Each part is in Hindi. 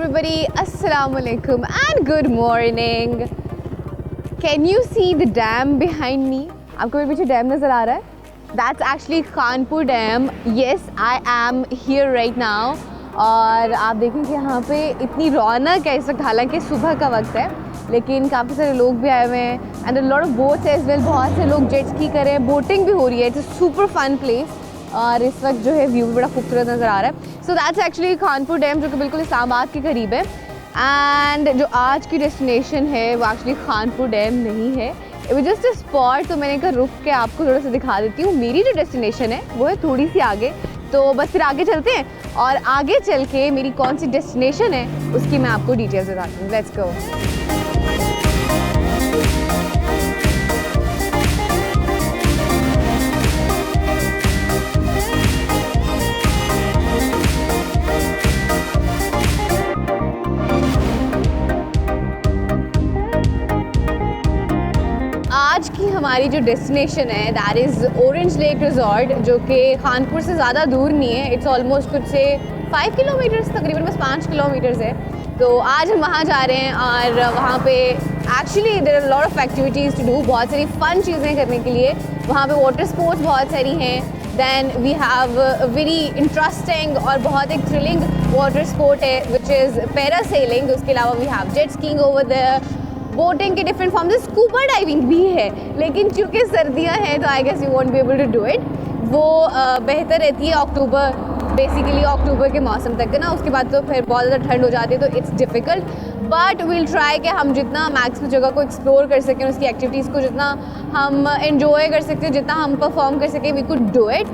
everybody, Assalamu alaikum and good morning. Can you see the dam behind me? आपको मेरे पीछे डैम नज़र आ रहा है? That's actually Khanpur dam. Yes, I am here right now. और आप देखें कि यहाँ पे इतनी रौनक है इस वक्त, हालांकि सुबह का वक्त है, लेकिन काफ़ी सारे लोग भी आए हुए हैं and a lot of boats as well. बहुत से लोग जेट स्की कर रहे हैं, बोटिंग भी हो रही है. It's a super fun place और इस वक्त जो है व्यू भी बड़ा खूबसूरत नज़र आ रहा है. So that's actually Khanpur dam, जो कि बिल्कुल इस्लामाबाद के करीब है. एंड जो आज की डेस्टिनेशन है वो एक्चुअली खानपुर डैम नहीं है, it was just a spot. तो मैंने कहा रुक के आपको थोड़ा सा दिखा देती हूँ. मेरी जो डेस्टिनेशन है वो है थोड़ी सी आगे, तो बस फिर आगे चलते हैं और आगे चल के मेरी कौन सी डेस्टिनेशन है उसकी मैं आपको डिटेल्स बताती हूँ. Let's go. आज की हमारी जो डेस्टिनेशन है that is orange lake resort, जो कि खानपुर से ज़्यादा दूर नहीं है. इट्स ऑलमोस्ट कुछ से 5 किलोमीटर्स, तकरीबन बस 5 किलोमीटर्स है. तो आज हम वहाँ जा रहे हैं और वहाँ पे actually there are lot of activities to do. बहुत सारी फ़न चीज़ें करने के लिए वहाँ पे वाटर स्पोर्ट्स बहुत सारी हैं. Then we have very interesting और बहुत एक थ्रिलिंग वाटर स्पोर्ट है विच इज़ पैरासेलिंग. उसके अलावा we have jet skiing over there, boating के डिफरेंट फॉर्म से स्कूबा डाइविंग भी है. लेकिन चूँकि सर्दियाँ हैं तो I guess you won't be able to do it. वो बेहतर रहती है अक्टूबर, बेसिकली अक्टूबर के मौसम तक है ना. उसके बाद तो फिर बहुत ज़्यादा ठंड हो जाती है तो it's difficult. But we'll try कि हम जितना मैक्सिमम जगह को एक्सप्लोर कर सकें, उसकी एक्टिविटीज़ को जितना हम इन्जॉय कर सकते हैं, जितना हम परफॉर्म कर सकें, वी कुड डू इट.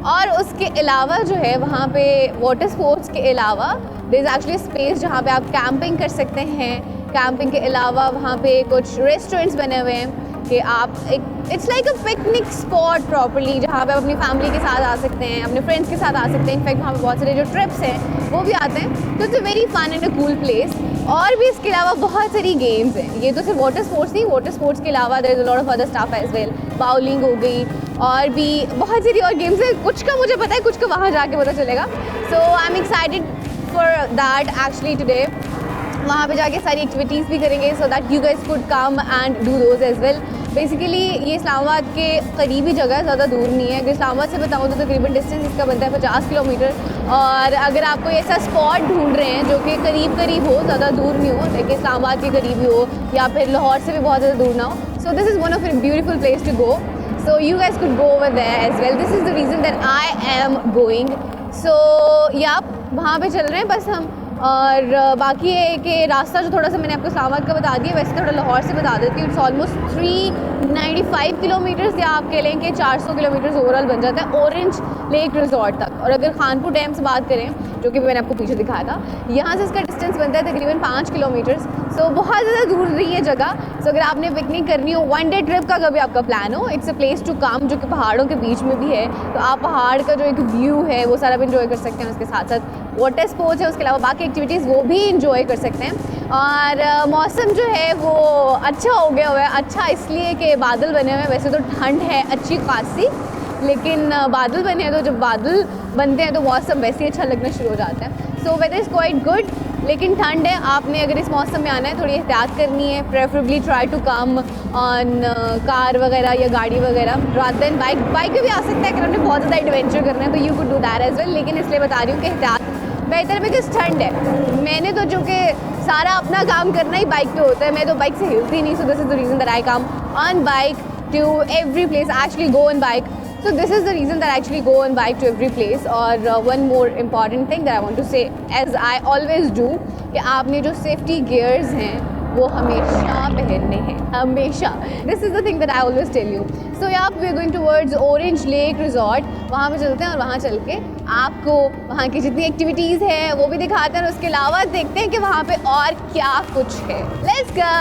और उसके अलावा जो है वहाँ पे वाटर स्पोर्ट्स के अलावा देयर इज़ एक्चुअली स्पेस जहाँ पे आप कैंपिंग कर सकते हैं. कैंपिंग के अलावा वहाँ पे कुछ रेस्टोरेंट्स बने हुए हैं कि आप एक it's like a picnic spot properly, जहाँ पे आप अपनी फैमिली के साथ आ सकते हैं, अपने फ्रेंड्स के साथ आ सकते हैं. इनफैक्ट वहाँ पे बहुत सारे जो ट्रिप्स हैं वो भी आते हैं. तो it's a very fun and a cool place. और भी इसके अलावा बहुत सारी गेम्स हैं. ये तो सिर्फ वाटर स्पोर्ट्स नहीं, वाटर स्पोर्ट्स के अलावा there is a lot of other stuff as well. Bowling हो गई और भी बहुत सारी और गेम्स हैं. कुछ का मुझे पता है, कुछ का वहाँ जाके पता चलेगा. So I am excited for that actually today. वहाँ पे जाके सारी एक्टिविटीज़ भी करेंगे so that you guys could come and do those as well. Basically ये इस्लामाबाद के करीबी जगह है, ज़्यादा दूर नहीं है. अगर इस्लामाबाद से बताऊँ तो तकरीबन डिस्टेंस इसका बनता है 50 किलोमीटर. और अगर आप कोई ऐसा स्पॉट ढूंढ रहे हैं जो कि करीब करीब हो, ज़्यादा दूर नहीं हो, लेकिन इस्लामाबाद के करीब ही हो या फिर लाहौर से भी बहुत ज़्यादा दूर ना हो, so this is one of a beautiful place to go. So you guys could go over there as well. This is the reason that I am going. So या वहाँ पे चल रहे हैं बस हम. और बाकी है कि रास्ता जो थोड़ा सा मैंने आपको इस्लामाबाद का बता दिया, वैसे थोड़ा लाहौर से बता देती हूँ. इट्स ऑलमोस्ट 395 किलोमीटर्स या आप कह लें कि 400 किलोमीटर्स ओवरऑल बन जाता है ऑरेंज लेक रिजॉर्ट तक. और अगर खानपुर डैम से बात करें, जो कि मैंने आपको पीछे दिखाया था, यहाँ से इसका डिस्टेंस बनता है तकरीबन 5 किलोमीटर्स. सो बहुत ज़्यादा दूर नहीं है जगह. सो अगर आपने पिकनिक करनी हो, वन डे ट्रिप का कभी आपका प्लान हो, it's a place to come, जो कि पहाड़ों के बीच में भी है. तो आप पहाड़ का जो एक व्यू है वो सारा भी इंजॉय कर सकते हैं. उसके साथ साथ वाटर स्पोर्ट्स है, उसके अलावा बाकी एक्टिविटीज़ वो भी इंजॉय कर सकते हैं. और मौसम जो है वो अच्छा हो गया हुआ है. अच्छा इसलिए कि बादल बने हुए हैं. वैसे तो ठंड है अच्छी खासी, लेकिन बादल बने हैं तो जब बादल बनते हैं तो मौसम वैसे ही अच्छा लगना शुरू हो जाता है. So whether is quite good. लेकिन ठंड है, आपने अगर इस मौसम में आना है थोड़ी एहतियात करनी है. Preferably try to come on car वगैरह या गाड़ी वगैरह रादर देन बाइक. बाइक पे भी आ सकता है अगर आपने बहुत ज़्यादा एडवेंचर करना है तो you could do that as well. लेकिन इसलिए बता रही हूँ कि एहतियात बेहतर बिकॉज ठंड है. मैंने तो जो कि सारा अपना काम करना ही बाइक पे होता है, मैं तो बाइक से हिलती नहीं. So this is the reason that I come on bike to every place, actually go on bike. So this is the reason that I actually go on bike to every place. और one more important thing that I want to say, as I always do, कि आपने जो safety gears हैं वो हमेशा पहनने हैं, हमेशा. This is the thing that I always tell you. So yeah, we are going towards Orange Lake Resort. वहाँ पे चलते हैं और वहाँ चल के आपको वहाँ की जितनी एक्टिविटीज़ हैं वो भी दिखाते हैं. और उसके अलावा देखते हैं कि वहाँ पे और क्या कुछ है. Let's go.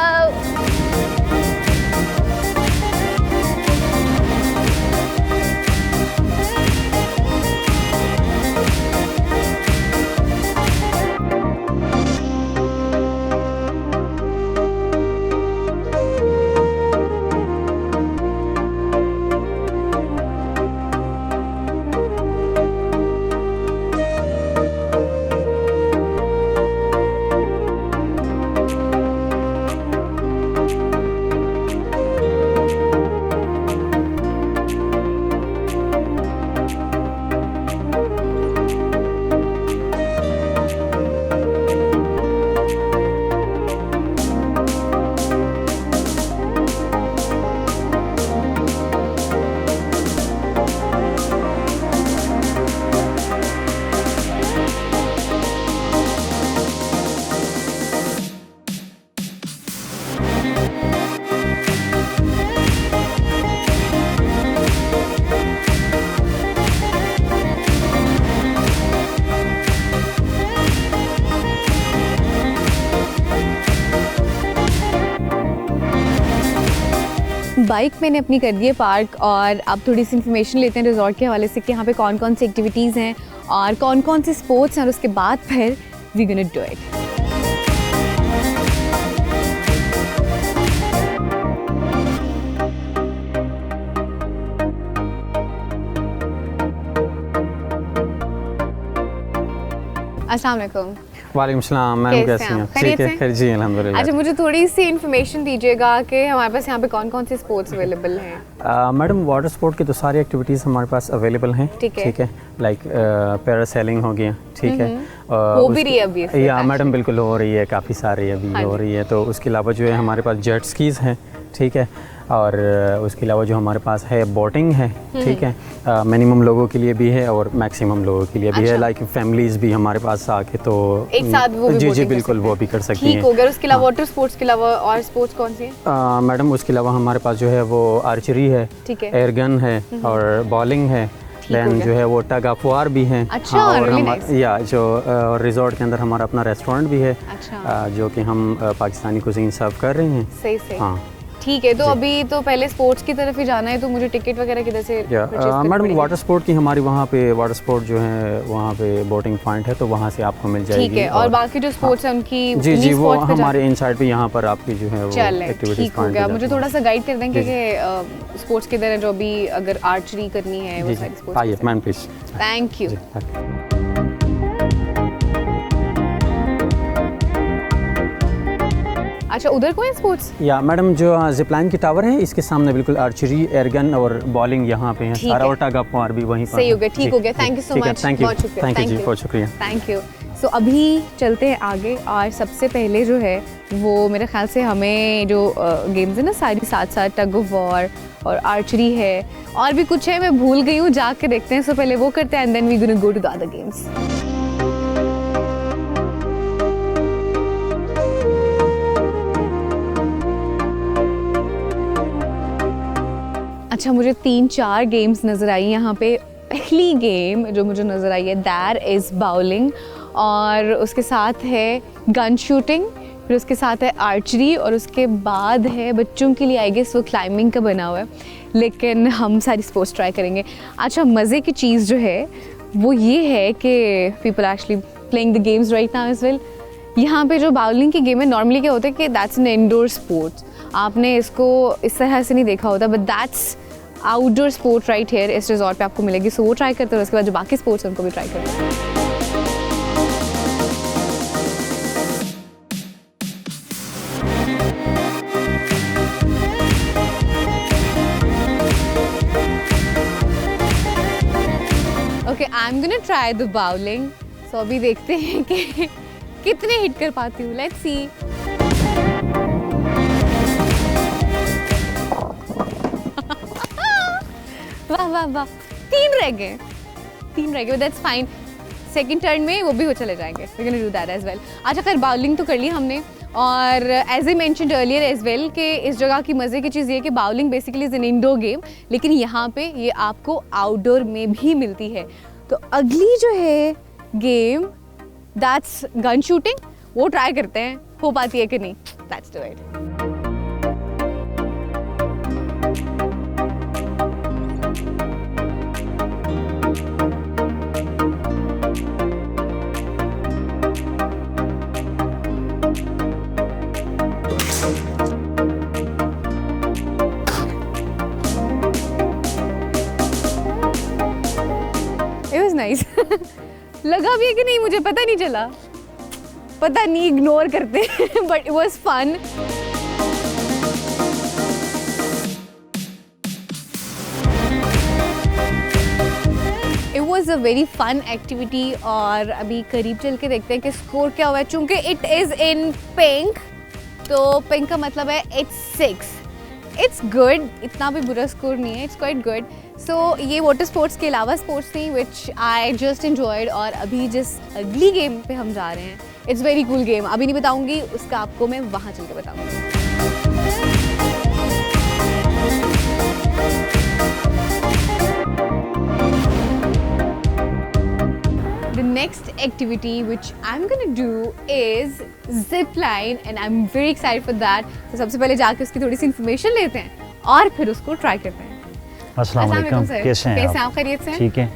बाइक मैंने अपनी कर दी है पार्क और अब थोड़ी सी इन्फॉर्मेशन लेते हैं रिजॉर्ट के हवाले से कि यहाँ पे कौन कौन सी एक्टिविटीज़ हैं और कौन कौन से स्पोर्ट्स हैं और उसके बाद फिर वी गोना डू इट। अस्सलाम वालेकुम। वालेकुम सलाम मैम, कैसी हैं? ठीक है, खैर जी अल्हम्दुलिल्लाह। अच्छा, मुझे थोड़ी सी इन्फॉर्मेशन दीजिएगा कि हमारे पास यहाँ पे कौन कौन से स्पोर्ट्स अवेलेबल हैं। मैडम वाटर स्पोर्ट की तो सारी एक्टिविटीज़ हमारे पास अवेलेबल हैं। ठीक है, लाइक पैरासेलिंग हो गया, ठीक है, हो भी रही है अभी? या मैडम बिल्कुल हो रही है, काफ़ी सारी अभी हो रही है। तो उसके अलावा जो है हमारे पास जेट स्कीज़ हैं, ठीक है, और उसके अलावा जो हमारे पास है बोटिंग है, ठीक है, मिनिमम लोगों के लिए भी है और मैक्सिमम लोगों के लिए भी है, लाइक फैमिलीज भी हमारे पास आके तो एक साथ वो भी जी जी बिल्कुल वो भी कर सकती हैं। ठीक हो गया। उसके अलावा वाटर स्पोर्ट्स के अलावा और स्पोर्ट्स कौन सी हैं? मैडम उसके अलावा हमारे पास जो है वो आर्चरी है, एयर गन है और बॉलिंग है, देन जो है वो टग ऑफ वार भी है। अच्छा, और really या जो रिजॉर्ट के अंदर हमारा अपना रेस्टोरेंट भी है। अच्छा। जो कि हम पाकिस्तानी कुजीन सर्व कर रहे हैं। सही सही। हाँ ठीक है, तो अभी तो पहले स्पोर्ट्स की तरफ ही जाना है, तो मुझे टिकट वगैरह किधर से मैडम वाटर स्पोर्ट की हमारी वहाँ पे वाटर स्पोर्ट जो है वहाँ पे बोटिंग पॉइंट है, तो वहाँ से आपको मिल जाएगी। ठीक है, और बाकी जो स्पोर्ट्स है उनकी जी जी वो हमारे इनसाइड पे यहाँ पर आपकी जो है वो एक्टिविटीज ठीक हो गया। मुझे थोड़ा सा गाइड कर देंगे कि स्पोर्ट्स किधर है, जो भी अगर आर्चरी करनी है वो सारी स्पोर्ट्स। आइए मैम प्लीज। Thank you. अच्छा, उधर कोई स्पोर्ट्स? या मैडम जो जिप लाइन की टावर है इसके सामने बिल्कुल आर्चरी, एयरगन और बॉलिंग यहाँ पे है सारा, और टग ऑफ वार भी वहीं पर। सही हो गया, ठीक हो गया। थैंक यू सो मच, बहुत शुक्रिया। थैंक यू जी, बहुत शुक्रिया। Thank you. सो अभी चलते हैं आगे और सबसे पहले जो है वो मेरे ख्याल से हमें जो गेम्स है ना सारी साथ साथ टग ऑफ वॉर और आर्चरी है और भी कुछ है, मैं भूल गई हूँ, जाके देखते हैं। सो पहले वो करते हैं and then we gonna go to the other games. अच्छा, मुझे 3-4 गेम्स नज़र आई यहाँ पे। पहली गेम जो मुझे नज़र आई है दैट इज़ बाउलिंग, और उसके साथ है गन शूटिंग, फिर उसके साथ है आर्चरी, और उसके बाद है बच्चों के लिए आई गेस वो क्लाइंबिंग का बना हुआ है, लेकिन हम सारी स्पोर्ट्स ट्राई करेंगे। अच्छा, मज़े की चीज़ जो है वो ये है कि people actually playing the games right now as well. यहाँ पे जो बाउलिंग की गेम है नॉर्मली क्या होता है कि दैट्स एन इंडोर स्पोर्ट्स, आपने इसको इस तरह से नहीं देखा होता, but that's outdoor sport right here इस रिजॉर्ट पे आपको मिलेगी। सो वो ट्राई करते हैं, उसके बाद जो बाकी स्पोर्ट्स हैं उनको भी ट्राई करते हैं। Okay, I am gonna try the bowling. So अभी देखते हैं कि कितने हिट कर पाती हूँ। Let's see. वाह वाह वाह, 3 रह गए, दैट्स फाइन। सेकंड टर्न में वो भी हो चले जाएंगे, we gonna do that as well. अच्छा, खैर बाउलिंग तो कर ली हमने, और as I mentioned earlier as well कि इस जगह की मज़े की चीज़ ये है कि bowling basically is an indoor game, लेकिन यहाँ पे ये आपको आउटडोर में भी मिलती है। तो अगली जो है गेम दैट्स गन शूटिंग, वो ट्राई करते हैं हो पाती है कि नहीं। That's do it. नाइस लगा भी है कि नहीं मुझे पता नहीं चला, पता नहीं, इग्नोर करते but it was fun. It was a very fun activity, और अभी करीब चल के देखते हैं कि स्कोर क्या हुआ है। चूंकि इट इज़ इन पिंक, तो पिंक का मतलब है इट्स 6। इट्स गुड, इतना भी बुरा स्कोर नहीं है, इट्स क्वाइट गुड। सो ये वाटर स्पोर्ट्स के अलावा स्पोर्ट्स थी विच आई जस्ट एंजॉयड, और अभी जिस अगली गेम पे हम जा रहे हैं इट्स वेरी कूल गेम, अभी नहीं बताऊंगी, उसका आपको मैं वहाँ चल के बताऊंगी। The next activity which I'm gonna do is zip line and I'm very excited for that. तो सबसे पहले जाके उसकी थोड़ी सी इन्फॉर्मेशन लेते हैं और फिर उसको ट्राई करते हैं। अस्सलाम वालेकुम, कैसे हैं आप? खैरियत से? ठीक है।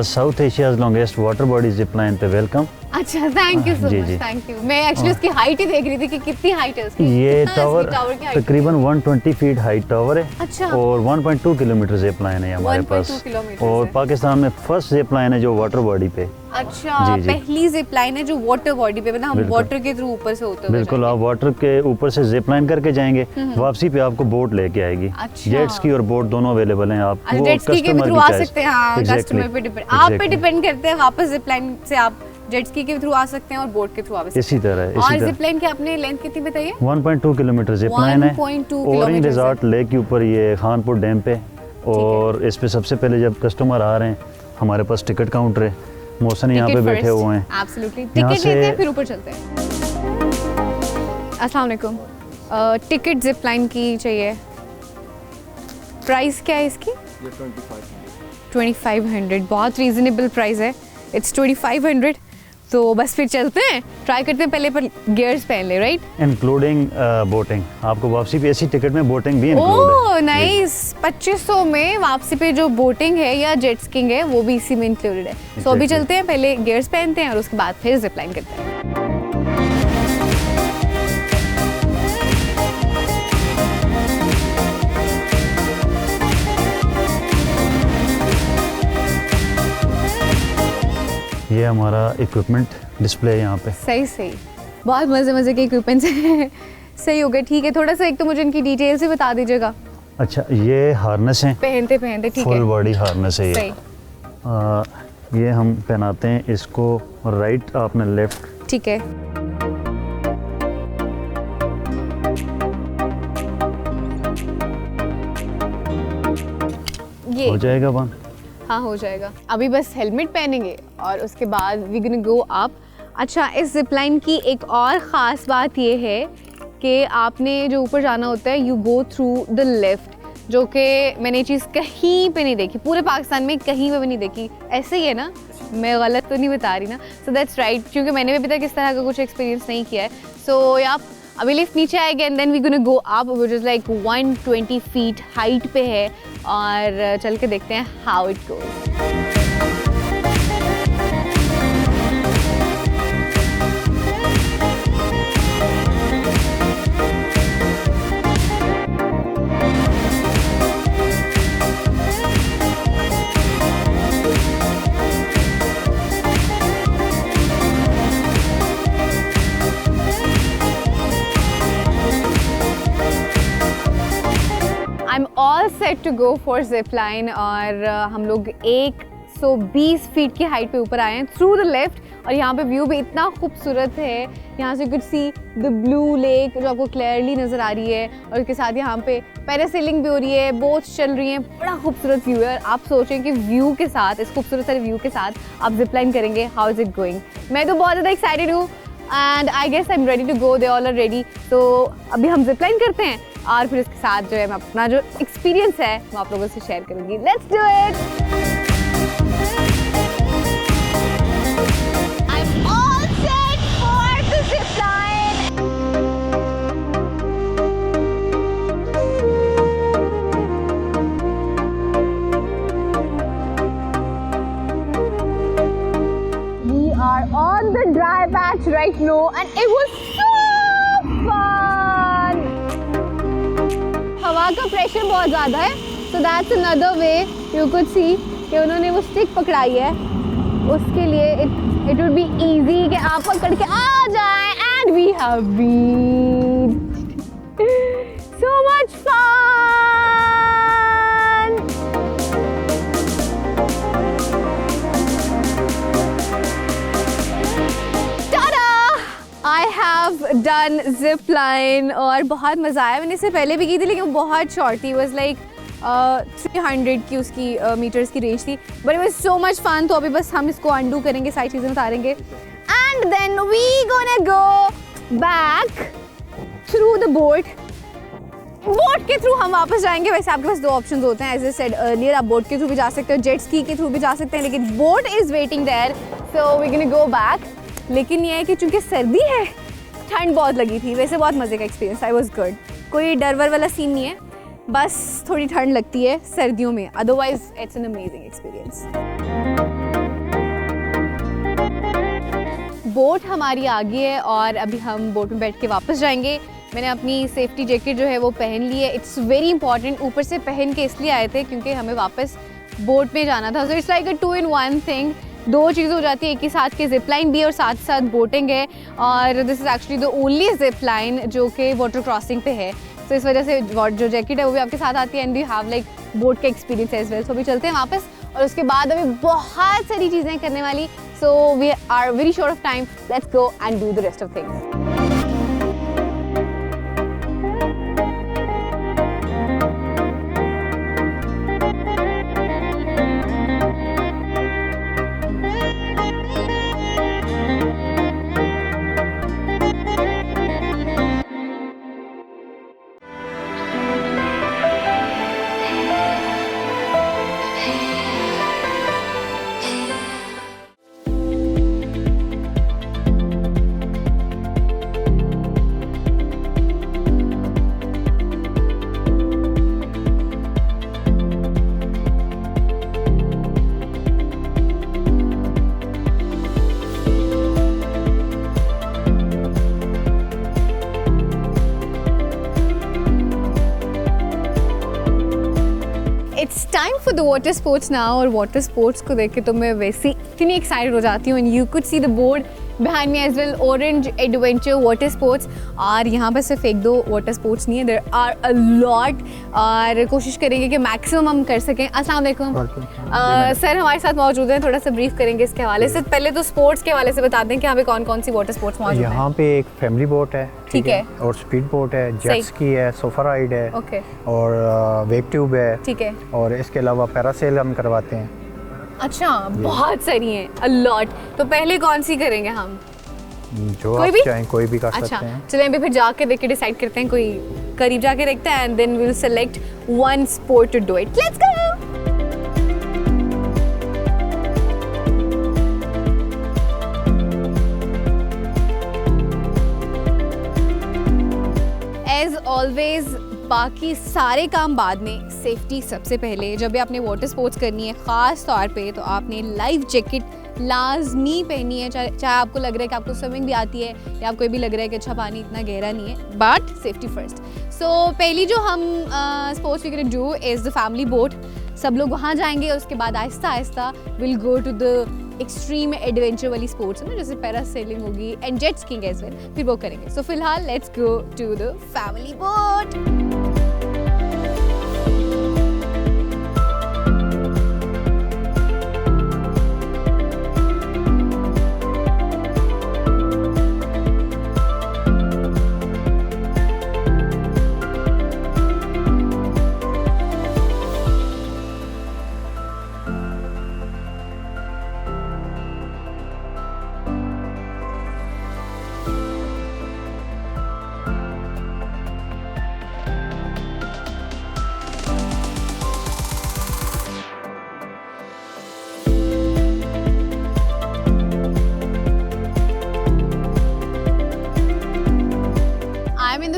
South Asia's longest water body zip line पे वेलकम। अच्छा, थैंक यू सो जी, मच, जी। Thank you. मैं एक्चुअली उसकी हाइट ही देख रही थी कि कितनी हाइट है उसकी। ये कितना टावर इसकी टावर की height? तकरीबन 120 फीट हाइट टावर है। अच्छा। और 1.2 किलोमीटर जिप लाइन है हमारे 1.2 पास। किलोमीटर और है। पाकिस्तान में फर्स्ट जिप लाइन है जो वाटर बॉडी पे। अच्छा, जी, जी। पहली जिप लाइन है जो वाटर बॉडी पे, मतलब हम बिल्कुल। वाटर के थ्रू ऊपर से होते हुए बिल्कुल, आप वाटर के ऊपर से जिप लाइन करके जाएंगे, वापसी पे आपको बोट लेके आएगी। अच्छा। जेट स्की और बोट दोनों अवेलेबल हैं। आप जाएंगे। जेट स्की के customer थ्रू की आ choice। सकते हैं, हाँ, Exactly, कस्टमर पे डिपेंड, आप पे exactly। डिपेंड करते हैं। वापस जिप लाइन से आप जेट स्की के थ्रू आ सकते हैं और बोट के थ्रू आ सकते इसी तरह हैं। इसी और तरह जिप लाइन की आपने लेंथ कितनी बताई? 1.2 किलोमीटर जिप लाइन है। 1.2 ओरिंग किलोमीटर रिजॉर्ट लेक के ऊपर, ये खानपुर डैम पे। और इस पे सबसे पहले जब कस्टमर आ रहे हैं, हमारे पास टिकट काउंटर है, मौसन यहाँ पे बैठे हुए हैं। एब्सोल्युटली, यहाँ टिकट से- लेते हैं फिर ऊपर चलते हैं। अस्सलाम वालेकुम, टिकट जिप लाइन की चाहिए। प्राइस क्या है इसकी? 2500, बहुत रीजनेबल प्राइस है। इट्स 2500। तो बस फिर चलते हैं, ट्राई करते हैं। पहले पर गियर्स पहन ले, राइट? इंक्लूडिंग बोटिंग, आपको वापसी पे ऐसी टिकट में बोटिंग भी इंक्लूड ओह है। नाइस, 2500 में वापसी पे जो बोटिंग है या जेट स्कीइंग है वो भी इसी में इंक्लूडेड है। सो अभी Exactly। चलते हैं, पहले गियर्स पहनते हैं और उसके बाद फिर जिप लाइन करते हैं। ये हमारा इक्विपमेंट डिस्प्ले है यहाँ पे। सही सही, बहुत मज़े मज़े के इक्विपमेंट्स हैं। सही हो गया, ठीक है। थोड़ा सा एक तो मुझे इनकी डिटेल्स ही बता दीजिएगा। अच्छा, ये हार्नेस है, पहनते पहनते, ठीक फुल है। बॉडी हार्नेस है ये। सही, ये हम पहनाते हैं इसको राइट, आपने लेफ्ट। ठीक है। ये हो जाएगा बंद। हाँ, हो जाएगा। अभी बस हेलमेट पहनेंगे और उसके बाद वी गोना गो अप। अच्छा, इस जिप लाइन की एक और ख़ास बात ये है कि आपने जो ऊपर जाना होता है, you go through the left, जो कि मैंने ये चीज़ कहीं पे नहीं देखी, पूरे पाकिस्तान में कहीं पे भी नहीं देखी। ऐसे ही है ना? मैं गलत तो नहीं बता रही ना? सो दैट्स राइट, क्योंकि मैंने भी अभी तक इस तरह का कुछ एक्सपीरियंस नहीं किया है। सो या अभी लिफ्ट नीचे आएगी and then we gonna go up, which is like 120 feet height पे है। और चल के देखते हैं how it goes. I am all set to go for zip line. और हम लोग 120 फीट की हाइट पे ऊपर आए हैं थ्रू द लेफ्ट। और यहाँ पे व्यू भी इतना खूबसूरत है, यहाँ से कुछ सी द ब्लू लेक जो आपको क्लियरली नज़र आ रही है। और उसके साथ यहाँ पे पैरासेलिंग भी हो रही है, बोट्स चल रही हैं, बड़ा खूबसूरत व्यू है। और आप सोचें कि व्यू के साथ, इस खूबसूरत सारे व्यू के साथ आप जिप लाइन करेंगे, हाउ इज़ इट गोइंग? मैं तो बहुत ज़्यादा एक्साइटेड हूँ and I guess I am ready to go, they all are ready. तो अभी हम जिप लाइन करते हैं और फिर इसके साथ जो है मैं अपना जो एक्सपीरियंस है वो आप लोगों से शेयर करूंगी। Let's do it. I am all set for the zip line. We are on the dry patch right now and it was so fun. हवा का प्रेशर बहुत ज़्यादा है, so that's another way you could see कि उन्होंने वो स्टिक पकड़ाई है, उसके लिए it would be easy कि आप पकड़ के आ जाएं and we have reached. So much fun! I have done zip line और बहुत मज़ा आया। मैंने इससे पहले भी की थी लेकिन वो बहुत शॉर्ट थी, वॉज लाइक 300 की उसकी मीटर्स की रेंज थी, but it was so much fun. तो अभी बस हम इसको अंडू करेंगे, सारी चीज़ें उतारेंगे and then we gonna go back through the boat. Boat के थ्रू हम वापस जाएंगे। वैसे आपके पास दो ऑप्शन होते हैं, एज ए सेड अर्लियर, आप बोट के थ्रू भी जा सकते हो, जेट स्की के थ्रू भी जा सकते हैं, लेकिन boat is waiting there, so we gonna go back. लेकिन ये है कि चूंकि सर्दी है, ठंड बहुत लगी थी। वैसे बहुत मज़े का एक्सपीरियंस, आई वाज गुड, कोई डर वर वाला सीन नहीं है। बस थोड़ी ठंड लगती है सर्दियों में, otherwise it's an amazing experience. Boat हमारी आ गई है और अभी हम बोट में बैठ के वापस जाएंगे। मैंने अपनी सेफ्टी जैकेट जो है वो पहन ली है, इट्स वेरी इंपॉर्टेंट। ऊपर से पहन के इसलिए आए थे क्योंकि हमें वापस बोट में जाना था, so it's like a 2 in 1 thing. 2 चीज़ हो जाती है एक ही साथ, के जिप लाइन भी है और साथ साथ बोटिंग है। और this is actually the only zip line जो कि वाटर क्रॉसिंग पे है, तो इस वजह से जो जैकेट है वो भी आपके साथ आती है and you have like boat का एक्सपीरियंस एज वेल। सो अभी चलते हैं वापस और उसके बाद अभी बहुत सारी चीज़ें करने वाली, so we are very short of time, let's go and do the rest of things. It's time for the water sports now. और वाटर स्पोर्ट्स को देख के तो मैं वैसे इतनी एक्साइटेड हो जाती हूँ। And you could see the board behind me as well, orange adventure water sports. और यहाँ पर सिर्फ 1-2 वाटर स्पोर्ट्स नहीं है, देयर आर अ लॉट। और कोशिश करेंगे कि मैक्सिमम हम कर सकें। अस्सलाम वालेकुम सर, हमारे साथ मौजूद हैं, थोड़ा सा ब्रीफ करेंगे इसके हवाले से। पहले तो स्पोर्ट्स के हवाले से बता दें कि यहाँ पे कौन कौन सी वाटर स्पोर्ट्स मौजूद हैं। यहाँ पे एक फैमिली बोट है, ठीक है, और स्पीड बोट है, जेट स्की है, सोफा राइड है, ओके, और वेव ट्यूब है, ठीक है, और इसके अलावा पैरासेल हम करवाते हैं। अच्छा, बहुत सारी हैं, अ लॉट। तो पहले कौन सी करेंगे हम? जो कोई आप भी चाहें कोई भी कर अच्छा, सकते हैं। चलें अभी फिर जाके देख के डिसाइड करते हैं, कोई करीब जाके देखते हैं and then we will select one sport to do it. Let's go. As always बाकी सारे काम बाद में, सेफ्टी सबसे पहले। जब भी आपने वाटर स्पोर्ट्स करनी है ख़ास तौर पे, तो आपने लाइफ जैकेट लाजमी पहनी है। चाहे आपको लग रहा है कि आपको स्विमिंग भी आती है या आपको ये भी लग रहा है कि अच्छा पानी इतना गहरा नहीं है, बट सेफ्टी फर्स्ट। सो पहली जो हम sports we can do is the family boat. सब लोग वहाँ जाएंगे और उसके बाद आहिस्ता आहिस्ता will go to the extreme adventure वाली स्पोर्ट्स है ना, जैसे पैरासेलिंग होगी and jet skiing as well, फिर वो करेंगे। सो फिलहाल let's go to the family boat.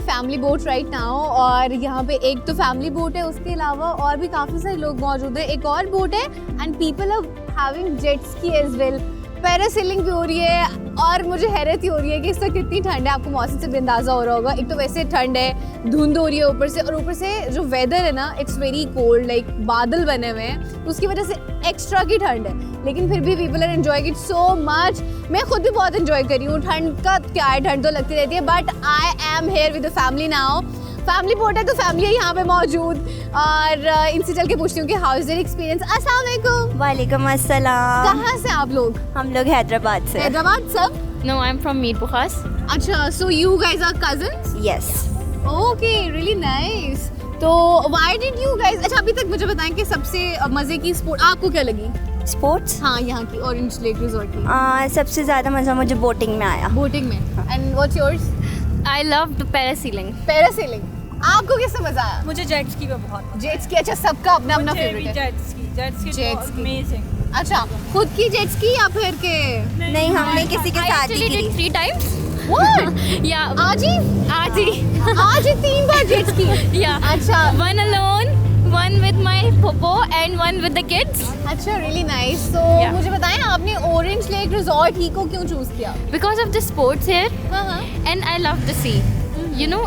Family boat right now, और यहाँ पे एक तो फैमिली बोट है, उसके अलावा और भी काफ़ी सारे लोग मौजूद हैं। एक और बोट है and people are having jet ski as well. Parasailing भी हो रही है और मुझे हैरत ही हो रही है कि इस वक्त कितनी ठंड है। आपको मौसम से भी अंदाज़ा हो रहा होगा। एक तो वैसे ठंड है, धुंध हो रही है ऊपर से, और ऊपर से जो वेदर है ना, इट्स वेरी कोल्ड, लाइक बादल बने हुए हैं, तो उसकी वजह से एक्स्ट्रा की ठंड है। लेकिन फिर भी people are enjoying it so much. मैं खुद भी बहुत एंजॉय कर रही हूँ। ठंड का क्या है, ठंड तो लगती रहती है, but I am here with the family now. Family boat है तो फैमिली है यहाँ पे मौजूद, और इनसे चल के पूछती हूँ कि हाउ इज देयर एक्सपीरियंस। अस्सलाम वालेकुम। वालेकुम अस्सलाम। कहाँ से आप लोग? हम लोग हैदराबाद से। हैदराबाद सब? No, I'm from Mir Bukhas. अच्छा, so you guys are cousins? Yes. Okay, really nice. तो why did you guys, अच्छा अभी तक मुझे बताएं कि सबसे मज़े की स्पोर्ट आपको क्या लगी? स्पोर्ट्स? हाँ, यहाँ की ऑरेंज लेक रिजॉर्ट की। सबसे ज़्यादा मज़ा मुझे बोटिंग में आया। बोटिंग में। And what's yours? I loved parasailing. Parasailing. आपको किससे मजा आया? मुझे जेट स्की में बहुत जेट स्की। अच्छा, सबका अपना अपना फेवरेट है। Jet ski amazing. अच्छा, खुद की जेट स्की या फिर के? नहीं, हमने किसी के साथ ही Actually की। did 3 times. What? Yeah. आज ही? आज ही 3 बार जेट स्की? Yeah. अच्छा। One alone, one with my popo and one with the kids. अच्छा, really nice. So Yeah. मुझे बताएं आपने ऑरेंज लेक रिजॉर्ट ही को क्यों चूज किया? Because of the sports here हाँ. and I love the sea. You know,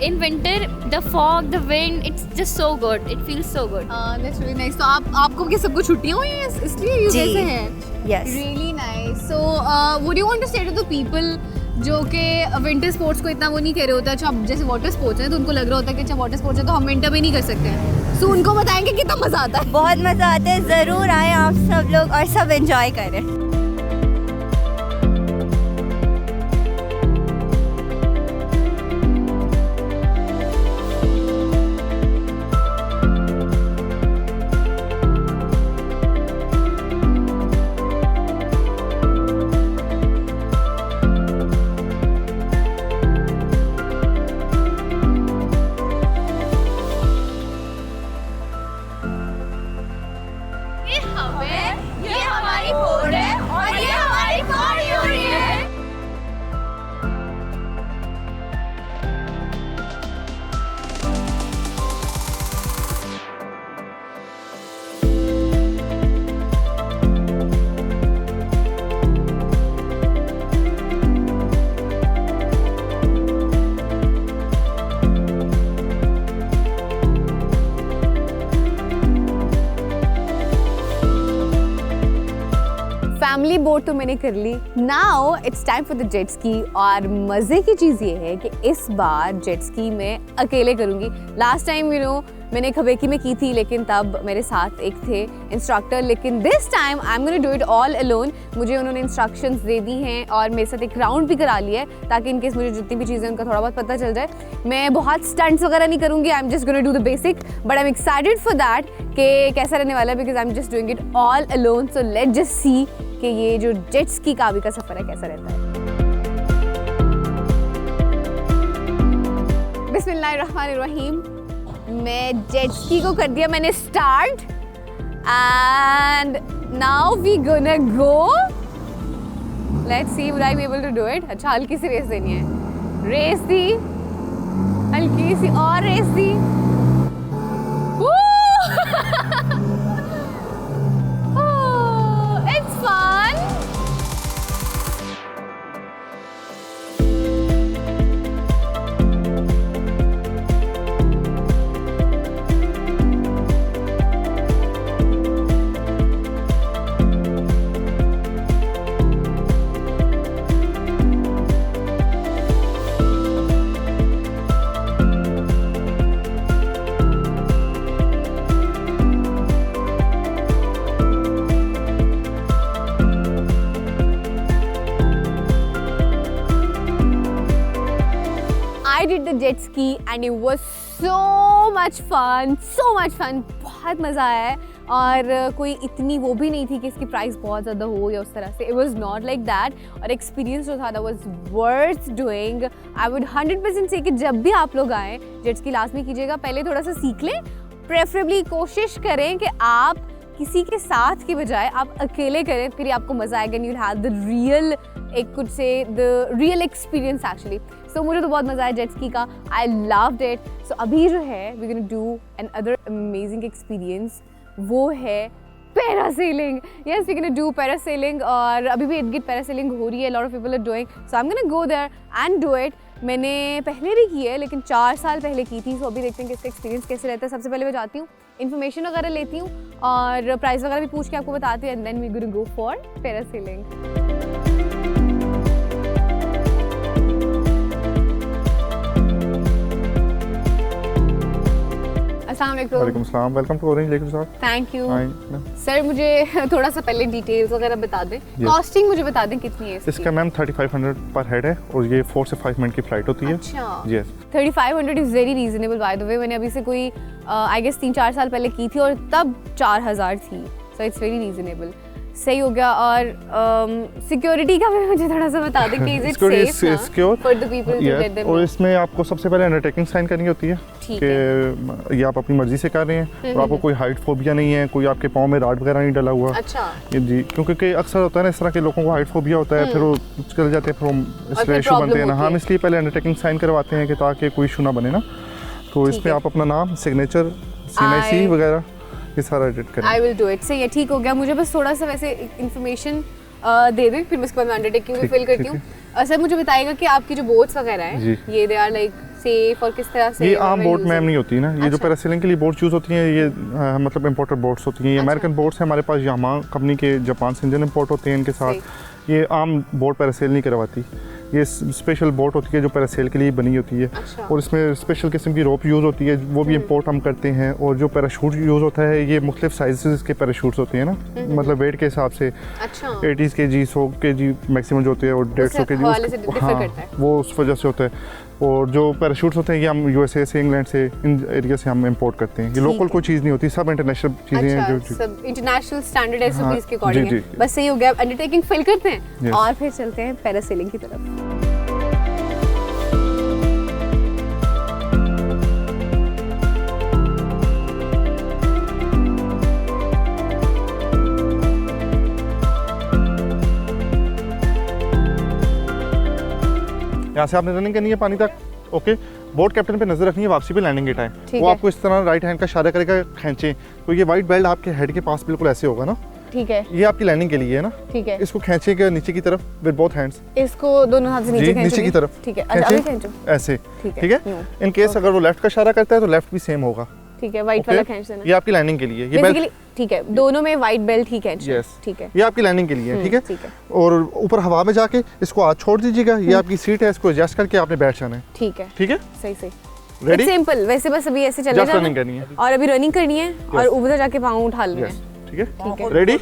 in winter, the fog, the wind, it's just so good. It feels so good. That's really nice. तो आपको क्या सबको छुट्टियां हुई हैं इसलिए यूके जी। से हैं? Yes. Really nice. So would you want to say to the people जो कि विंटर स्पोर्ट्स को इतना वो नहीं कह रहे होते, अच्छा जैसे वाटर स्पोर्ट्स हैं तो उनको लग रहा होता है कि अच्छा वाटर स्पोर्ट्स है तो हम विंटर में नहीं कर सकते हैं, सो उनको बताएंगे कितना मज़ा आता है? बहुत मज़ा आता है, ज़रूर आए आप सब लोग और सब एंजॉय करें। ये हमारी बोर्ड है और ये हमारी बॉडी हो रही है। फैमिली बोट तो मैंने कर ली, now it's time for the jet ski. और मज़े की चीज़ ये है कि इस बार जेट स्की मैं अकेले करूँगी। लास्ट टाइम मैंने खबेकी में की थी, लेकिन तब मेरे साथ एक थे इंस्ट्रक्टर, लेकिन this time I am gonna do it all alone. मुझे उन्होंने इंस्ट्रक्शंस दे दी हैं और मेरे साथ एक राउंड भी करा लिया है ताकि इनकेस मुझे जितनी भी चीज़ें उनका थोड़ा बहुत पता चल जाए। मैं बहुत स्टंट्स वगैरह नहीं करूँगी, I am just gonna do the basic, but I am excited for that कि कैसा रहने वाला है, because I am just doing it all alone. So let's just see कि ये जो जेट स्की काबी का सफ़र है कैसा रहता है। बिस्मिल्लाहिर्रहमानिर्रहीम। मैं जेट स्की को कर दिया मैंने start and now we gonna go, let's see would I be able to do it. अच्छा, हल्की सी रेस देनी है, रेस दी, हल्की सी और रेस दी। It's fun. I did the jet ski and it was so much fun, so much fun. बहुत मज़ा आया है और कोई इतनी वो भी नहीं थी कि इसकी प्राइस बहुत ज़्यादा हो या उस तरह से। It was not like that और एक्सपीरियंस जो था that was worth doing. I would 100% say कि जब भी आप लोग आएँ जेट स्की लाजमी कीजिएगा, पहले थोड़ा सा सीख लें, प्रेफरेबली कोशिश करें कि आप किसी के साथ की बजाय आप अकेले करें, फिर आपको मज़ा आएगा and you will have the real, एक कुछ से द रियल एक्सपीरियंस एक्चुअली। सो मुझे तो बहुत मज़ा आया जेट स्की का, आई लव्ड इट। सो अभी जो है we gonna do another amazing experience, वो है parasailing. Yes, we gonna do parasailing और अभी भी इर्द गिर्द पैरासेलिंग हो रही है, lot of people are doing, so I am gonna go there and do it. मैंने पहले भी की है लेकिन 4 साल पहले की थी, सो अभी देखते हैं कि इसका एक्सपीरियंस कैसे रहता है। सबसे पहले मैं जाती हूँ, इन्फॉर्मेशन वगैरह लेती हूँ और प्राइस वगैरह भी पूछ के आपको बताती हूँ and then we gonna go for parasailing. वालेकुम सलाम, welcome to orange lake resort. Thank you sir. मुझे थोड़ा सा पहले डिटेल्स वगैरह बता दें, कॉस्टिंग मुझे बता दें कितनी है इसका मैम 3500 पर हेड है और ये 4 से 5 मिनट की फ्लाइट होती है। अच्छा, yes 3500 is very reasonable by the way. मैंने अभी से कोई आई गेस 3-4 साल पहले की थी और तब 4000 थी, सो इट्स वेरी रीजनेबल। सही हो गया। और सिक्योरिटी का भी मुझे थोड़ा सा बता दें कि is it safe secure for the people to get them. और इसमें आपको सबसे पहले अंडरटेकिंग साइन करनी होती है ठीक कि ये आप अपनी मर्जी से कर रहे हैं और आपको कोई हाइट फोबिया नहीं है, कोई आपके पाँव में राड वगैरह नहीं डला हुआ। अच्छा ये जी, क्योंकि अक्सर होता है ना इस तरह के लोगों को हाइट फोबिया होता है, फिर वो चले जाते हैं, फिर इसलिए इशू बनते हैं ना। हम इसलिए पहले अंडरटेकिंग साइन करवाते हैं कि ताकि कोई इशू ना बने ना। तो इसमें आप अपना नाम, सिग्नेचर, CNIC वगैरह ये सारा एडिट करें। I will do it. सही है, ठीक हो गया। मुझे बस थोड़ा सा वैसे इन्फॉर्मेशन दे दें, फिर मैं उसके बाद अंडरटेकिंग भी फिल करती हूँ। सर मुझे बताइएगा कि आपकी जो बोट्स वगैरह हैं ये दे आर लाइक सेफ और किस तरह से? ये आम बोट मैम नहीं होती ना, ये जो पैरासेलिंग के लिए बोट्स यूज़ होती हैं ये मतलब इम्पोर्टेड बोट्स होती हैं। ये अमेरिकन बोट्स हैं हमारे पास, यामा कंपनी के जापान से इंजन इम्पोर्ट होते हैं इनके साथ। ये आम बोट पैरासेल नहीं करवाती, ये स्पेशल बोट होती है जो पैरासेल के लिए बनी होती है। और इसमें स्पेशल किस्म की रोप यूज़ होती है, वो भी इंपोर्ट हम करते हैं। और जो पैराशूट यूज़ होता है ये मुख्तलिफ साइज़ के पैराशूट्स होते हैं ना, मतलब वेट के हिसाब से 80 kg 100 kg मैक्सिमम जो होते हैं और 150 kg, हाँ वो उस वजह से होता है। और जो पैराशूट्स होते हैं ये हम USA से, इंग्लैंड से, इन एरिया से हम इंपोर्ट करते हैं। ये लोकल कोई चीज़ नहीं होती, सब इंटरनेशनल चीज़ें हैं जो सब इंटरनेशनल स्टैंडर्ड SOPs के अकॉर्डिंग है। बस सही हो गया। अंडरटेकिंग फिल करते हैं और फिर चलते हैं पैरासेलिंग की तरफ। यहाँ से आपने रनिंग करनी है पानी तक, ओके। बोट कैप्टन पे नजर रखनी है, वापसी पे लैंडिंग गेट आए वो आपको इस तरह राइट हैंड का इशारा करेगा खींचे, तो ये वाइट बेल्ट आपके हेड के पास बिल्कुल ऐसे होगा ना, ठीक है। ये आपकी लैंडिंग के लिए है ना, ठीक है। इसको खींचेगा नीचे की तरफ विद बोथ हैंड्स, इसको दोनों हाथ से नीचे की तरफ, ठीक है। अच्छा अभी खींचो ऐसे, ठीक है। इन केस अगर वो लेफ्ट का इशारा करता है तो लेफ्ट भी सेम होगा, ठीक है। वाइट वाला खींच देना, ये आपकी लैंडिंग के लिए, ये बेल्ट, ठीक है। दोनों में वाइट बेल्ट ही खींच, ठीक है। ये आपकी लैंडिंग के लिए, ठीक है। और ऊपर हवा में जाके इसको हाथ छोड़ दीजिएगा, ये आपकी सीट है, इसको एडजस्ट करके आपने बैठ जाना है, ठीक है, ठीक है। सही सही, रेडी, सिंपल। वैसे बस अभी ऐसे चले जाना, रनिंग करनी है और अभी रनिंग करनी है और ऊपर जाके पाँव उठा लेने हैं, ठीक है, ठीक है। Ready,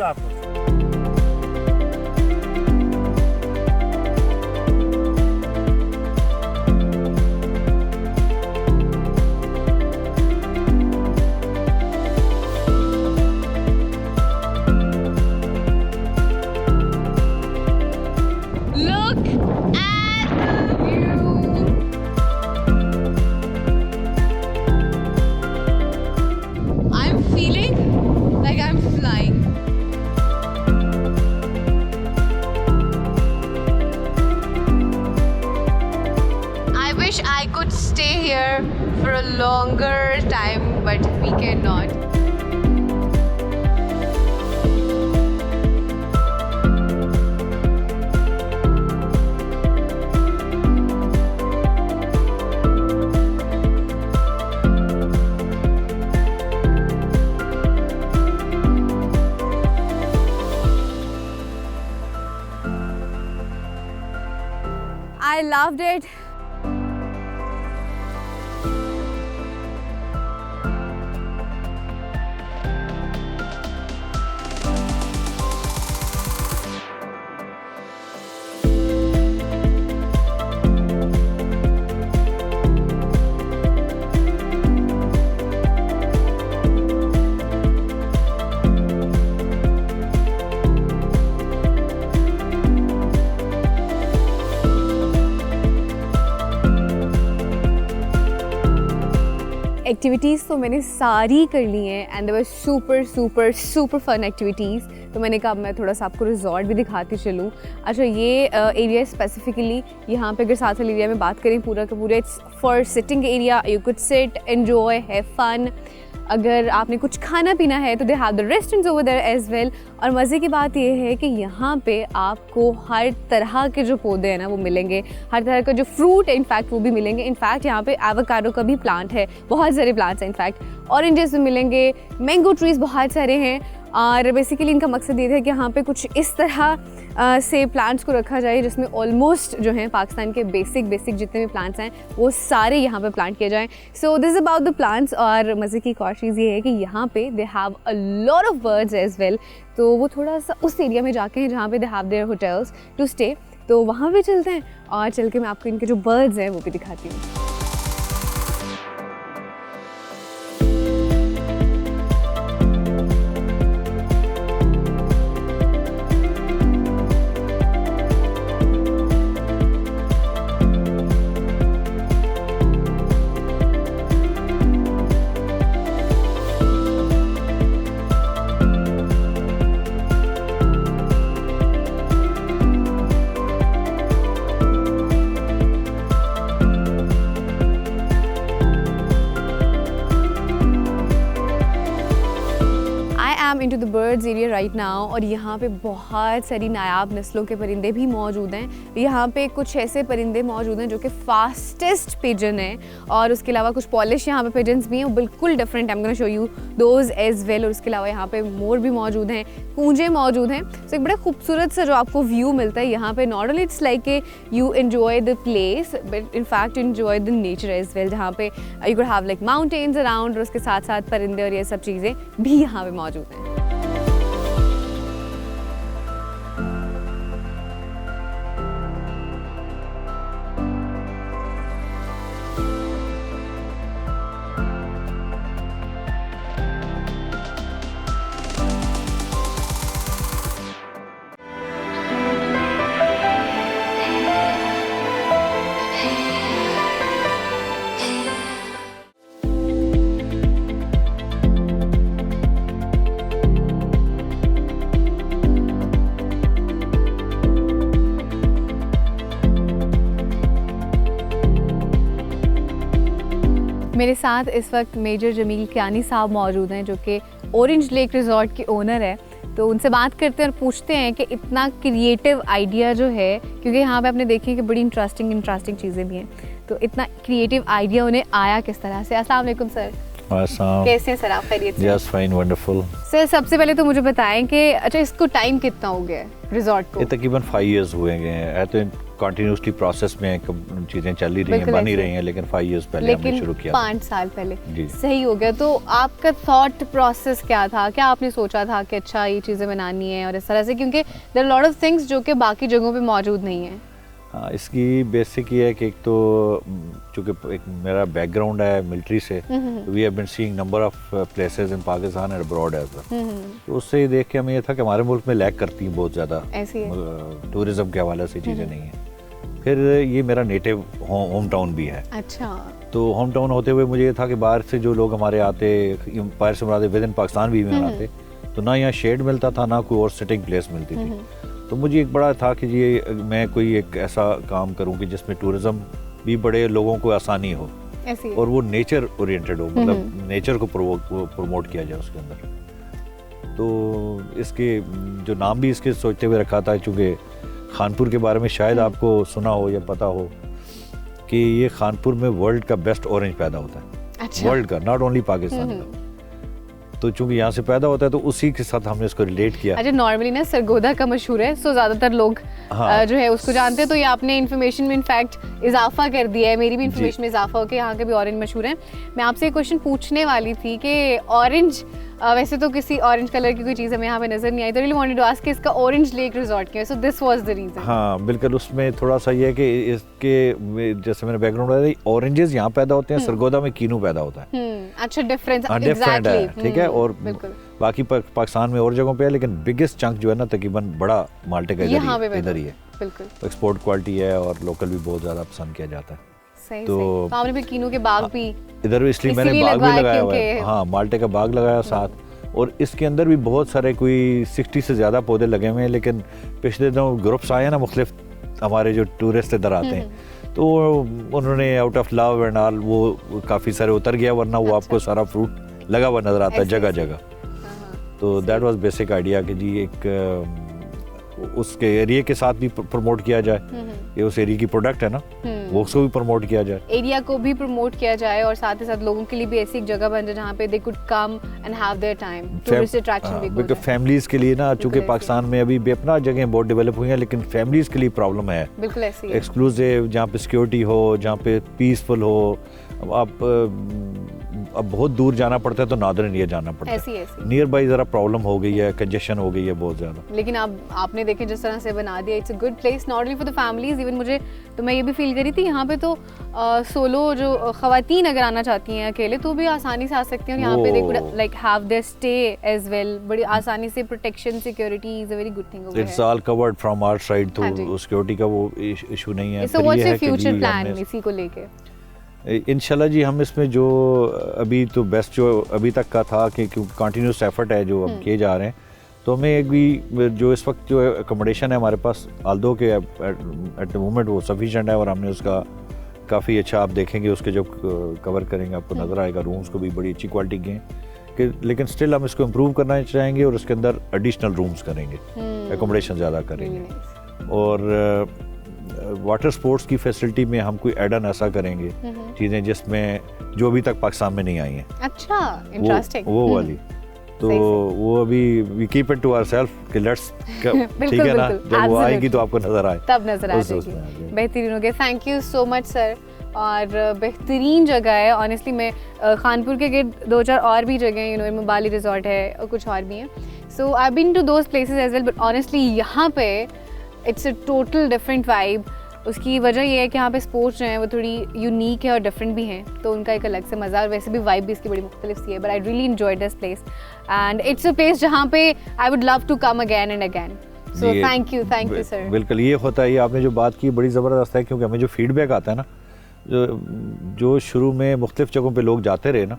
I could stay here for a longer time, but we cannot. I loved it. Activities तो मैंने सारी कर ली हैं and there were super fun activities. तो मैंने कहा मैं थोड़ा सा आपको रिजॉर्ट भी दिखाती चलूँ। अच्छा ये एरिया स्पेसिफिकली यहाँ पे अगर साथ वाले एरिया में बात करें पूरा का पूरा it's for sitting area, you could sit, enjoy, have fun. अगर आपने कुछ खाना पीना है तो they have the restaurants over there as well. और मज़े की बात ये है कि यहाँ पे आपको हर तरह के जो पौधे हैं ना वो मिलेंगे, हर तरह का जो फ्रूट है इनफैक्ट वो भी मिलेंगे। इनफैक्ट यहाँ पे एवोकाडो का भी प्लांट है, बहुत सारे प्लांट्स हैं। इनफैक्ट ऑरेंजेस भी मिलेंगे, मैंगो ट्रीज़ बहुत सारे हैं। और बेसिकली इनका मकसद ये है कि यहाँ पे कुछ इस तरह से प्लांट्स को रखा जाए जिसमें ऑलमोस्ट जो हैं पाकिस्तान के बेसिक जितने भी प्लांट्स हैं वो सारे यहाँ पे प्लांट किए जाएँ। So this about the plants. और मज़े की एक और चीज़ ये है कि यहाँ पे they have a lot of birds as well. तो वो थोड़ा सा उस एरिया में जाके हैं जहाँ पे they have their hotels to stay, तो वहाँ भी चलते हैं और चल के मैं आपको इनके जो बर्ड्स हैं वो भी दिखाती हूँ। am into the birds area right now और यहाँ पे बहुत सारी नायाब नस्लों के परिंदे भी मौजूद हैं। यहाँ पे कुछ ऐसे परिंदे मौजूद हैं जो कि फास्टेस्ट पिजन है और उसके अलावा कुछ पॉलिश यहाँ पे पिजन्स भी हैं, वो बिल्कुल different. I am gonna show you those as well. और उसके अलावा यहाँ पे मोर भी मौजूद हैं, कूंजे मौजूद हैं। तो एक बड़ा खूबसूरत सा जो आपको व्यू मिलता है यहाँ पे। Not only it's like a you enjoy the place but in fact you enjoy the nature as well, जहाँ पे you could have like mountains around और उसके साथ साथ परिंदे और ये सब चीज़ें भी यहाँ पे मौजूद हैं। मेरे साथ इस वक्त मेजर जमील कियानी साहब मौजूद हैं जो कि ऑरेंज लेक रिजॉर्ट के ओनर है। तो उनसे बात करते हैं और पूछते हैं कि इतना क्रिएटिव आइडिया जो है, क्योंकि यहाँ पे आपने देखी कि बड़ी इंटरेस्टिंग चीज़ें भी हैं, तो इतना क्रिएटिव आइडिया उन्हें आया किस तरह से? अस्सलाम वालेकुम सर। कैसे हैं सर आप? खैरियत से? Yes fine wonderful. सर सबसे पहले तो मुझे बताएं कि अच्छा इसको टाइम कितना हो गया है रिजॉर्ट को? ये तकरीबन 5 इयर्स हुए हैं। तो कंटिन्यूसली प्रोसेस में चीज़ें चल ही रही हैं, बन ही रही हैं, लेकिन 5 इयर्स पहले हमने शुरू किया। 5 साल पहले सही हो गया। तो आपका थॉट प्रोसेस क्या था? क्या आपने सोचा था कि अच्छा ये चीज़ें बनानी है और इस तरह से, क्योंकि there are lot of things जो कि बाकी जगहों पे मौजूद नहीं है? हाँ, इसकी बेसिक ये है कि एक तो चूँकि एक मेरा बैकग्राउंड है मिलिट्री से, we have been seeing number of places in Pakistan and abroad as well. तो उससे ये देख के हमें ये था कि हमारे मुल्क में लैक करती हैं बहुत ज़्यादा, टूरिज़्म के हवाले से चीज़ें नहीं हैं। फिर ये मेरा नेटिव होम टाउन भी है। अच्छा। तो होम टाउन होते हुए मुझे ये था कि बाहर से जो लोग हमारे आते, बाहर से मुराद विद इन पाकिस्तान भी में आते, तो ना यहाँ शेड मिलता था ना कोई और सिटिंग प्लेस मिलती थी। तो मुझे एक बड़ा था कि ये मैं कोई एक ऐसा काम करूं कि जिसमें टूरिज़्म भी बड़े लोगों को आसानी हो और वो नेचर ओरिएंटेड हो, मतलब नेचर को प्रमोट किया जाए उसके अंदर। तो इसके जो नाम भी इसके सोचते हुए रखा था, चूँकि खानपुर के बारे में शायद आपको सुना हो या पता हो कि ये खानपुर में वर्ल्ड का बेस्ट ऑरेंज पैदा होता है। अच्छा। वर्ल्ड का, नॉट ओनली पाकिस्तान का। तो चूंकि यहाँ से पैदा होता है तो उसी के साथ हमने इसको रिलेट किया। अच्छा, नॉर्मली ना सरगोदा का मशहूर है, सो ज़्यादातर लोग जो है उसको जानते हैं। तो ये आपने इन्फॉर्मेशन में इनफैक्ट इजाफा कर दिया है, मेरी भी इन्फॉर्मेशन में इजाफा हो कि यहाँ के भी ऑरेंज मशहूर है। मैं आपसे एक क्वेश्चन पूछने वाली थी कि ऑरेंज, वैसे तो किसी ऑरेंज कलर की कोई चीज़ हमें यहाँ पे नजर नहीं आई, तो रियली वांटेड टू आस्क इसका ऑरेंज लेक रिजॉर्ट क्यों है? So this was the reason. हाँ बिल्कुल, उसमें थोड़ा सा ये है कि इसके जैसे मेरा बैकग्राउंड है, ऑरेंजेस यहाँ पैदा होते हैं, सरगोदा में कीनू पैदा होता है। अच्छा, डिफरेंस डिफरेंट है, ठीक है। और बाकी पाकिस्तान में और जगहों पे है, लेकिन बिगेस्ट चंक जो है ना तकरीबन बड़ा माल्टे का इधर ही है। बिल्कुल एक्सपोर्ट क्वालिटी है और लोकल भी बहुत ज़्यादा पसंद किया जाता है। सही, तो आपने भी कीनू के बाग भी इधर, इसलिए मैंने बाग भी लगाया हुआ है। हाँ, माल्टे का बाग लगाया साथ, और इसके अंदर भी बहुत सारे कोई 60 से ज़्यादा पौधे लगे हुए हैं। लेकिन पिछले दिनों ग्रुप्स आए हैं ना मुख्तलिफ, हमारे जो टूरिस्ट इधर आते हैं, तो उन्होंने out of love and all वो काफ़ी सारे उतर गया, वरना वो आपको सारा फ्रूट लगा हुआ नज़र आता है जगह जगह। तो दैट वाज बेसिक आइडिया कि जी एक उसके एरिया के साथ भी प्रमोट किया जाए, ये उस एरिया की प्रोडक्ट है ना, वो उसको भी प्रमोट किया जाए, एरिया को भी प्रमोट किया जाए, और साथ ही साथ लोगों के लिए भी ऐसी एक जगह बन जाए जहाँ पे they could come and have their time, tourist attraction भी बिकॉज़ फैमिलीज के लिए ना, चूंकि पाकिस्तान में अभी बेपनाह जगह बहुत डेवलप हुई हैं, लेकिन फैमिलीज के लिए प्रॉब्लम है। बिल्कुल ऐसी है, एक्सक्लूसिव, जहाँ पे सिक्योरिटी हो, जहाँ पे पीसफुल हो। अब बहुत दूर जाना पड़ता है तो नादरन ये जाना पड़ता है, नियर बाई ज़रा प्रॉब्लम हो गई है, कंजेशन हो गई है बहुत ज़्यादा। लेकिन अब आपने देखे जिस तरह से बना दिया, it's a good place not only for the families, even मुझे तो मैं ये भी फील करी थी यहाँ पे तो सोलो जो खवातीन अगर आना चाहती हैं अकेले तो भी आसानी से आ सकती हैं, और यहाँ पे they could like have their stay as well, बड़ी आसानी से। Protection, security is a very good thing. It's all covered from our side, तो सिक्योरिटी का वो इशू नहीं है। So what's your future plan इसी को लेके? इंशाल्लाह जी, हम इसमें जो अभी तो बेस्ट जो अभी तक का था कि कंटिन्यूस एफर्ट है जो हम किए जा रहे हैं, तो हमें एक भी जो इस वक्त जो अकोमोडेशन है हमारे पास, आल्दो के एट द मोमेंट वो सफिशिएंट है, और हमने उसका काफ़ी अच्छा, आप देखेंगे उसके जब कवर करेंगे आपको नज़र आएगा, रूम्स को भी बड़ी अच्छी क्वालिटी के हैं। कि लेकिन स्टिल हम इसको इम्प्रूव करना चाहेंगे और उसके अंदर एडिशनल रूम्स करेंगे, एकोमोडेशन ज़्यादा करेंगे और वाटर स्पोर्ट्स की फैसिलिटी में हम कोई एड ऑन ऐसा करेंगे चीज़ें जिसमें जो अभी तक पाकिस्तान में नहीं आई हैं। अच्छा, इंटरेस्टिंग। वो वाली तो वो अभी we keep it to ourselves कि लेट्स ठीक है ना, जब वो आएगी तो आपको नजर आए, तब नजर आ जाएगी। बेहतरीन हो गया, thank you so much sir. और बेहतरीन जगह है ऑनेस्टली। मैं खानपुर के गिर्द 2-4 और भी जगह हैं, यू नो, इनमें बाली रिजॉर्ट है और कुछ और भी हैं। So I been to those places as well, but honestly यहाँ पे it's a total different vibe. उसकी वजह ये है कि यहाँ पे स्पोर्ट्स जो हैं वो थोड़ी यूनिक है और डिफरेंट भी हैं, तो उनका एक अलग से मज़ा, और वैसे भी वाइब भी इसकी बड़ी मुख्तलिफ सी है। But I really enjoyed this place and it's a place जहाँ पे I would love to come again and again. So thank you sir. बिल्कुल, ये होता है, ये आपने जो बात की बड़ी ज़बरदस्त है, क्योंकि हमें जो फीडबैक आता है ना, जो शुरू में मुख्तलिफ जगहों पे लोग जाते रहे ना,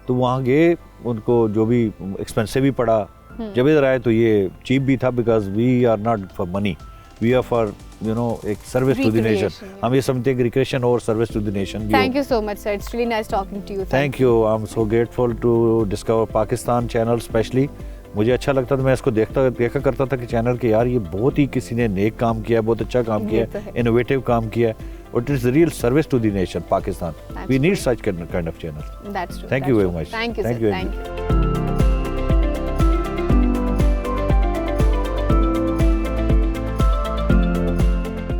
तो वहाँ गए, उनको जो भी एक्सपेंसिव भी पड़ा, जब इधर आए तो ये चीप भी था, because we are not for money, we are for you know एक सर्विस टू द नेशन। हम ये समझते हैं कि रिक्रिएशन और service to the nation. Thank you so much sir, it's really nice talking to you. Thank you, I am so grateful to discover Pakistan channel specially. मुझे अच्छा लगता था, मैं इसको देखा करता था कि चैनल के यार ये बहुत ही किसी ने नेक काम किया है, बहुत अच्छा काम किया है, इनोवेटिव काम किया है, और it is real service to the nation Pakistan. We need such kind of channel. Thank you very much. Thank you.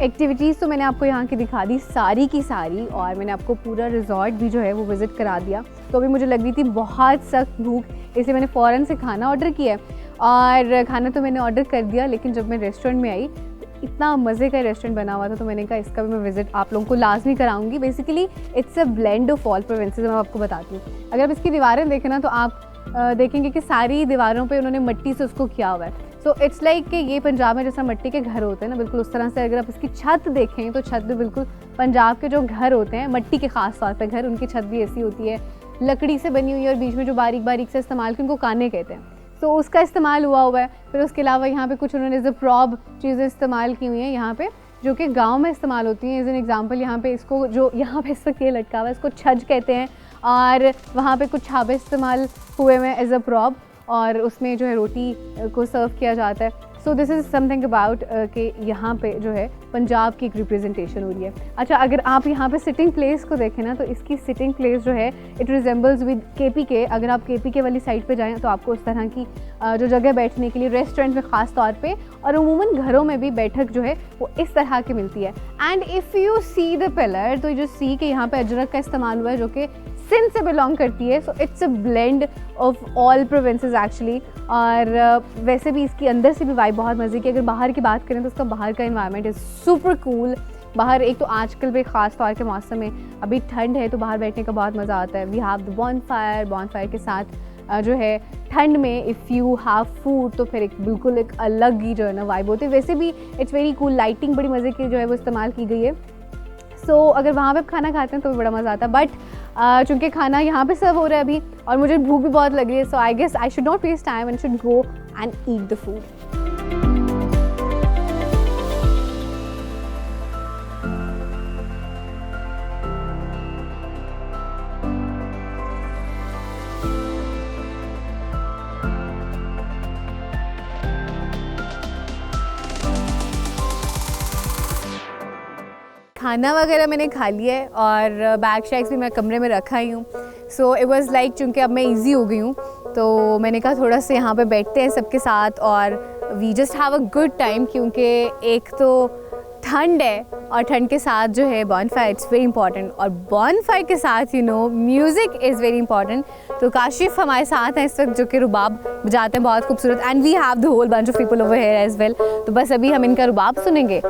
Activities तो मैंने आपको यहाँ की दिखा दी सारी की सारी, और मैंने आपको पूरा रिजॉर्ट भी जो है वो विज़िट करा दिया। तो अभी मुझे लग रही थी बहुत सख्त भूख, इसलिए मैंने फ़ौरन से खाना ऑर्डर किया, और खाना तो मैंने ऑर्डर कर दिया, लेकिन जब मैं रेस्टोरेंट में आई तो इतना मज़े का रेस्टोरेंट बना हुआ था, तो मैंने कहा इसका भी मैं विज़िट आप लोगों को लाजमी कराऊंगी। Basically it's a blend of all provinces. मैं आपको बताती हूँ, अगर आप इसकी दीवारें देखें ना, तो आप देखेंगे कि सारी दीवारों पे उन्होंने मिट्टी से उसको किया हुआ है। सो इट्स लाइक कि ये पंजाब में जैसा मिट्टी के घर होते हैं ना, बिल्कुल उस तरह से अगर आप इसकी छत देखें तो छत भी बिल्कुल पंजाब के जो घर होते हैं मिट्टी के ख़ास तौर पे घर, उनकी छत भी ऐसी होती है, लकड़ी से बनी हुई है, और बीच में जो बारीक बारीक से इस्तेमाल की, उनको काने कहते हैं, तो उसका इस्तेमाल हुआ है। फिर उसके अलावा यहाँ पे कुछ उन्होंने एज अ प्रॉब चीज़ें इस्तेमाल की हुई हैं यहाँ पे, जो कि गाँव में इस्तेमाल होती हैं। एज एन एग्जाम्पल, यहाँ पे इसको जो यहाँ पे इस वक्त ये लटका हुआ है, इसको छज कहते हैं, और वहाँ पे कुछ छाबे इस्तेमाल हुए हैं एज अ प्रॉब, और उसमें जो है रोटी को सर्व किया जाता है। So this is something about कि यहाँ पे जो है पंजाब की एक रिप्रेजेंटेशन हो रही है। अच्छा, अगर आप यहाँ पे सिटिंग प्लेस को देखें ना, तो इसकी सिटिंग प्लेस जो है इट रिजेंबल्स विद KPK। अगर आप KPK वाली साइड पे जाएँ तो आपको उस तरह की जो जगह बैठने के लिए रेस्टोरेंट में ख़ास तौर पे, और अमूमन घरों में भी बैठक जो है वो इस तरह की मिलती है। And if you see the pillar, तो जो सी के यहाँ पे अजरक का इस्तेमाल हुआ है, जो कि सिंध से बिलोंग करती है। So it's a blend of all provinces actually. और वैसे भी इसकी अंदर से भी वाइब बहुत मज़े की। अगर बाहर की बात करें तो उसका बाहर का इन्वायरमेंट इज़ सुपर कूल। बाहर एक तो आजकल भी ख़ास तौर के मौसम में अभी ठंड है, तो बाहर बैठने का बहुत मज़ा आता है। वी हैव द बॉनफायर के साथ जो है ठंड में इफ़ यू हैव फूड, तो फिर एक बिल्कुल एक अलग ही जो है ना वाइब होती है। वैसे भी इट्स वेरी कूल, लाइटिंग बड़ी मज़े की जो है वो इस्तेमाल की गई है। सो अगर वहाँ पे खाना खाते हैं तो भी बड़ा मज़ा आता है। बट चूँकि खाना यहाँ पे सर्व हो रहा है अभी, और मुझे भूख भी बहुत लग रही है, so I guess I should not waste time and should go and eat the food. खाना वगैरह मैंने खा लिया है, और बैग शैग्स भी मैं कमरे में रखा ही हूँ। सो इट वाज़ लाइक, चूँकि अब मैं इजी हो गई हूँ, तो मैंने कहा थोड़ा सा यहाँ पे बैठते हैं सबके साथ, और we just have a good time. क्योंकि एक तो ठंड है, और ठंड के साथ जो है बॉनफायर, इट्स वेरी इंपॉर्टेंट, और बॉनफायर के साथ you know music is very important. तो काशिफ हमारे साथ हैं इस वक्त, जो कि रुबाब बजाते हैं बहुत खूबसूरत, and we have the whole bunch of people over here as well. तो बस अभी हम इनका रुबाब सुनेंगे।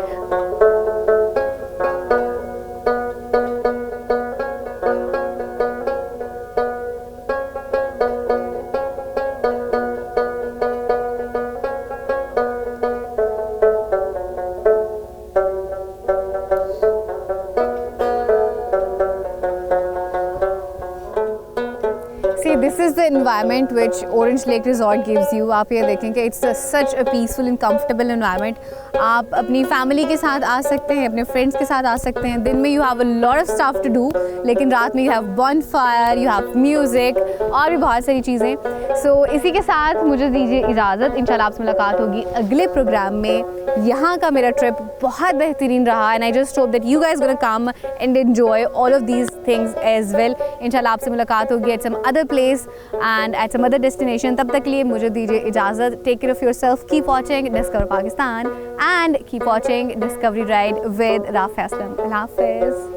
This is the environment which Orange Lake Resort gives you. आप ये देखें कि it's such a peaceful and comfortable environment. आप अपनी फैमिली के साथ आ सकते हैं, अपने फ्रेंड्स के साथ आ सकते हैं. दिन में you have a lot of stuff to do, लेकिन रात में you have bonfire, you have music और भी बहुत सारी चीज़ें. So इसी के साथ मुझे दीजिए इजाज़त. इंशाल्लाह आपसे मुलाकात होगी अगले प्रोग्राम में. यहाँ का मेरा ट्रिप बहुत बेहतरीन रहा and I just hope that you guys gonna come and enjoy all of these things as well. इंशाल्लाह आपसे मुलाकात होगी at some other place and at some other destination. तब तक के लिए मुझे दीजिए इजाज़त. Take care of yourself. Keep watching Discover Pakistan and keep watching Discovery Ride with Rafi Aslam. Allah Hafiz.